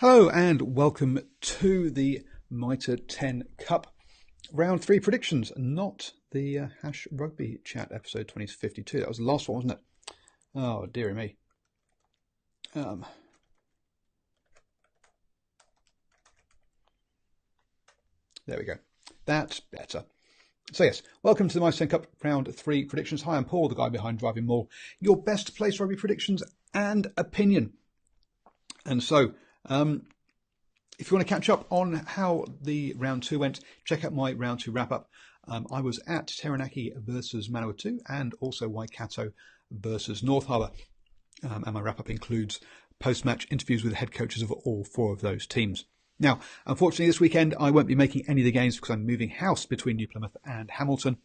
Hello and welcome to the Mitre10 Cup Round 3 predictions, not the Hash Rugby Chat episode 2052. That was the last one, wasn't it? Oh, dearie me. There we go. That's better. So yes, welcome to the Mitre10 Cup Round 3 predictions. Hi, I'm Paul, the guy behind DrivingMaul, your best place rugby predictions and opinion. And so, if you want to catch up on how the round 2 went, check out my round 2 wrap up. I was at Taranaki versus Manawatu and also Waikato versus North Harbour. And my wrap up includes post-match interviews with the head coaches of all 4 of those teams. Now, unfortunately, this weekend I won't be making any of the games because I'm moving house between New Plymouth and Hamilton.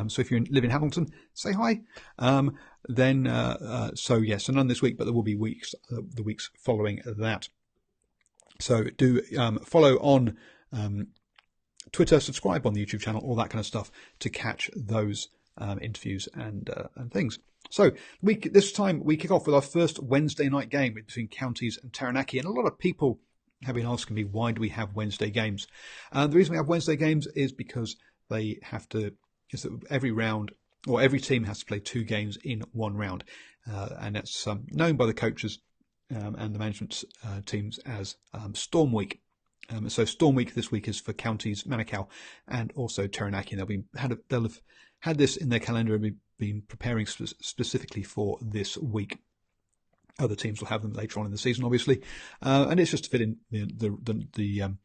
So if you live in Hamilton, say hi. So none this week, but there will be the weeks following that. So do follow on Twitter, subscribe on the YouTube channel, all that kind of stuff to catch those interviews and things. So this time we kick off with our first Wednesday night game between Counties and Taranaki, and a lot of people have been asking me, why do we have Wednesday games? The reason we have Wednesday games is because they have to, is that every round, or every team has to play 2 games in 1 round. And that's known by the coaches and the management teams as Storm Week. So Storm Week this week is for Counties, Manukau, and also Taranaki. And they'll have had this in their calendar and been preparing specifically for this week. Other teams will have them later on in the season, obviously, and it's just to fit in the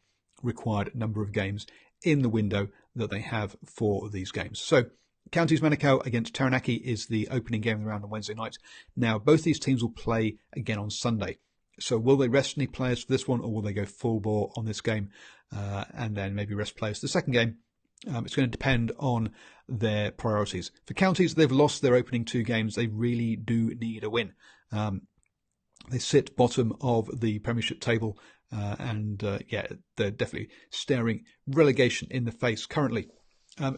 required number of games in the window that they have for these games. So Counties Manukau against Taranaki is the opening game of the round on Wednesday night. Now, both these teams will play again on Sunday. So will they rest any players for this one, or will they go full bore on this game and then maybe rest players for the second game? It's going to depend on their priorities. For Counties, they've lost their opening 2 games. They really do need a win. They sit bottom of the Premiership table, and they're definitely staring relegation in the face currently.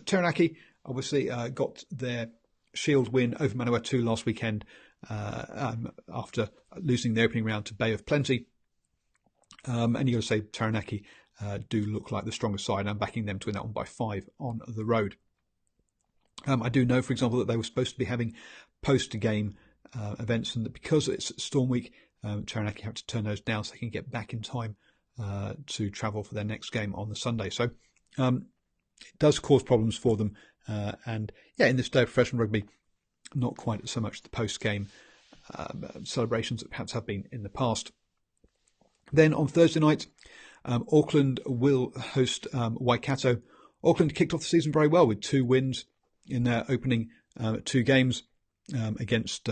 Taranaki obviously got their Shield win over Manawatu last weekend after losing the opening round to Bay of Plenty. And you got to say Taranaki do look like the stronger side. I'm backing them to win that one by 5 on the road. I do know, for example, that they were supposed to be having post-game events, and that because it's Storm Week, Taranaki have to turn those down so they can get back in time to travel for their next game on the Sunday. So it does cause problems for them. In this day of professional rugby, not quite so much the post-game celebrations that perhaps have been in the past. Then on Thursday night, Auckland will host Waikato. Auckland kicked off the season very well with 2 wins in their opening 2 games against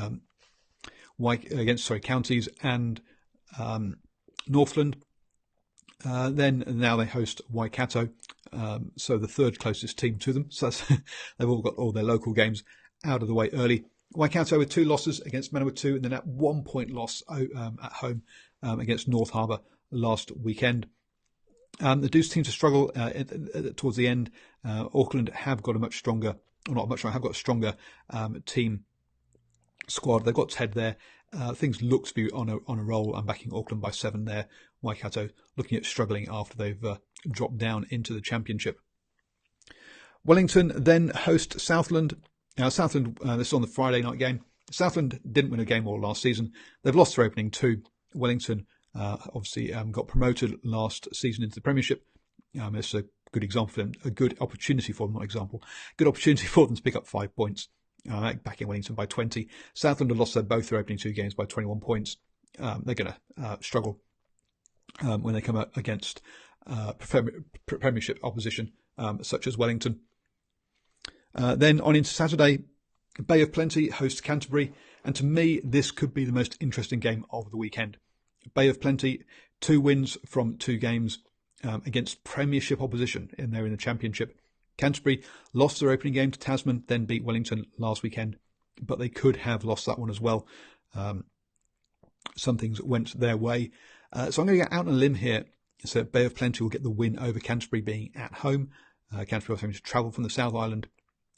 Counties and Northland. Now they host Waikato, so the third closest team to them. So they've all got all their local games out of the way early. Waikato with 2 losses against Manawatu, and then that 1-point loss at home against North Harbour last weekend. The Deuce team to struggle towards the end. Auckland have got a stronger team squad. They've got Ted there. Things look to be on a roll. I'm backing Auckland by 7 there. Waikato looking at struggling after they've dropped down into the Championship. Wellington then host Southland. Now, Southland, this is on the Friday night game. Southland didn't win a game all last season. They've lost their opening 2. Wellington obviously got promoted last season into the Premiership. It's a good example for them, a good opportunity for them to pick up 5 points. Back in Wellington by 20. Southland have lost both their opening 2 games by 21 points. They're going to struggle when they come up against Premiership opposition such as Wellington. Then on into Saturday, Bay of Plenty hosts Canterbury, and to me this could be the most interesting game of the weekend. Bay of Plenty, 2 wins from 2 games against Premiership opposition in the Championship. Canterbury lost their opening game to Tasman, then beat Wellington last weekend, but they could have lost that one as well. Some things went their way. So I'm going to get out on a limb here. So Bay of Plenty will get the win over Canterbury being at home. Canterbury was having to travel from the South Island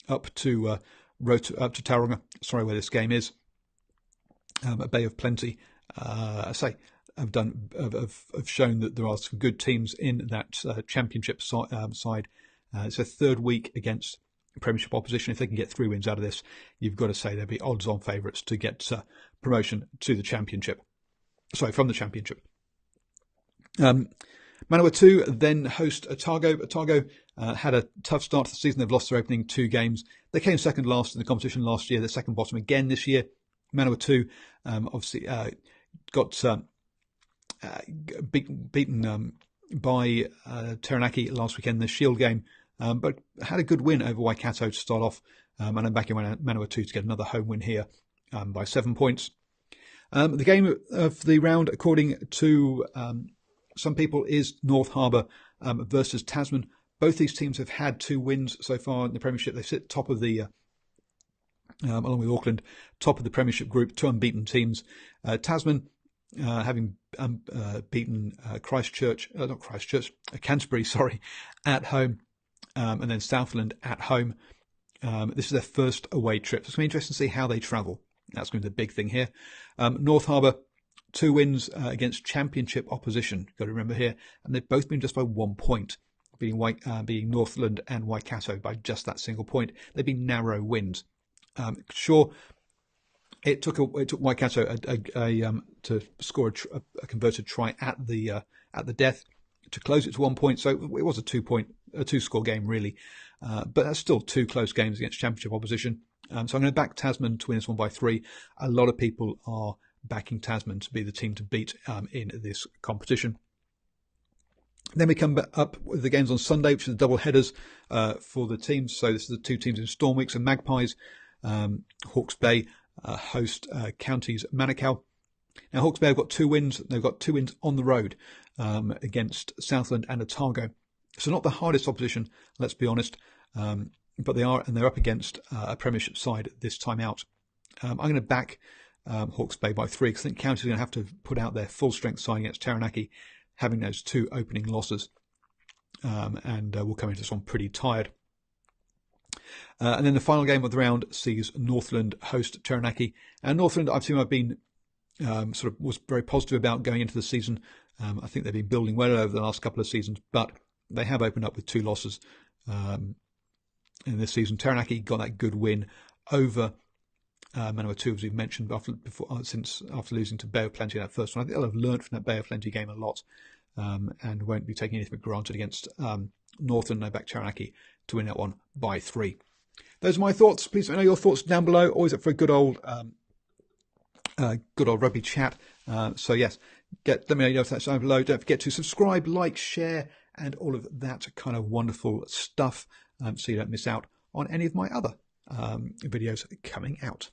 up to Tauranga, where this game is. Bay of Plenty, have shown that there are some good teams in that championship side. It's a third week against Premiership opposition. If they can get 3 wins out of this, you've got to say they'll be odds-on favourites to get promotion to the championship. Sorry, from the championship. Manawatu then host Otago. Otago had a tough start to the season. They've lost their opening 2 games. They came second last in the competition last year. They're second bottom again this year. Manawatu obviously got beaten by Taranaki last weekend in the Shield game, but had a good win over Waikato to start off, and I'm backing Manawatu to get another home win here by 7 points. The game of the round, according to some people, is North Harbour versus Tasman. Both these teams have had 2 wins so far in the Premiership. They sit top of the, along with Auckland, top of the Premiership group, 2 unbeaten teams. Tasman having beaten Canterbury, at home, and then Southland at home. This is their first away trip. So it's going to be interesting to see how they travel. That's going to be the big thing here. North Harbour, 2 wins against championship opposition. Got to remember here, and they've both been just by 1 point, beating Northland and Waikato by just that single point. They've been narrow wins. Sure, it took Waikato to score a converted try at the death to close it to 1 point. So it was a 2-score game really, but that's still 2 close games against championship opposition. So I'm going to back Tasman to win this one by 3. A lot of people are backing Tasman to be the team to beat in this competition. Then we come up with the games on Sunday, which are the double headers for the teams. So this is the 2 teams in Storm Week. So Magpies, Hawke's Bay host Counties Manukau. Now Hawke's Bay have got 2 wins. They've got 2 wins on the road against Southland and Otago. So not the hardest opposition, let's be honest. But they're up against a Premiership side this time out. I'm going to back Hawke's Bay by 3 because I think Counties are going to have to put out their full strength side against Taranaki, having those 2 opening losses, and we'll come into this one pretty tired. And then the final game of the round sees Northland host Taranaki. And Northland, I've been was very positive about going into the season. I think they've been building well over the last couple of seasons, but they have opened up with 2 losses in this season. Taranaki got that good win over Manawatu, as we've mentioned, after losing to Bay of Plenty in that first one. I think they'll have learned from that Bay of Plenty game a lot, and won't be taking anything for granted against Northland. I back Taranaki to win that one by 3. Those are my thoughts. Please let me know your thoughts down below. Always up for a good old rugby chat. So yes, let me know your thoughts down below. Don't forget to subscribe, like, share, and all of that kind of wonderful stuff, so you don't miss out on any of my other videos coming out.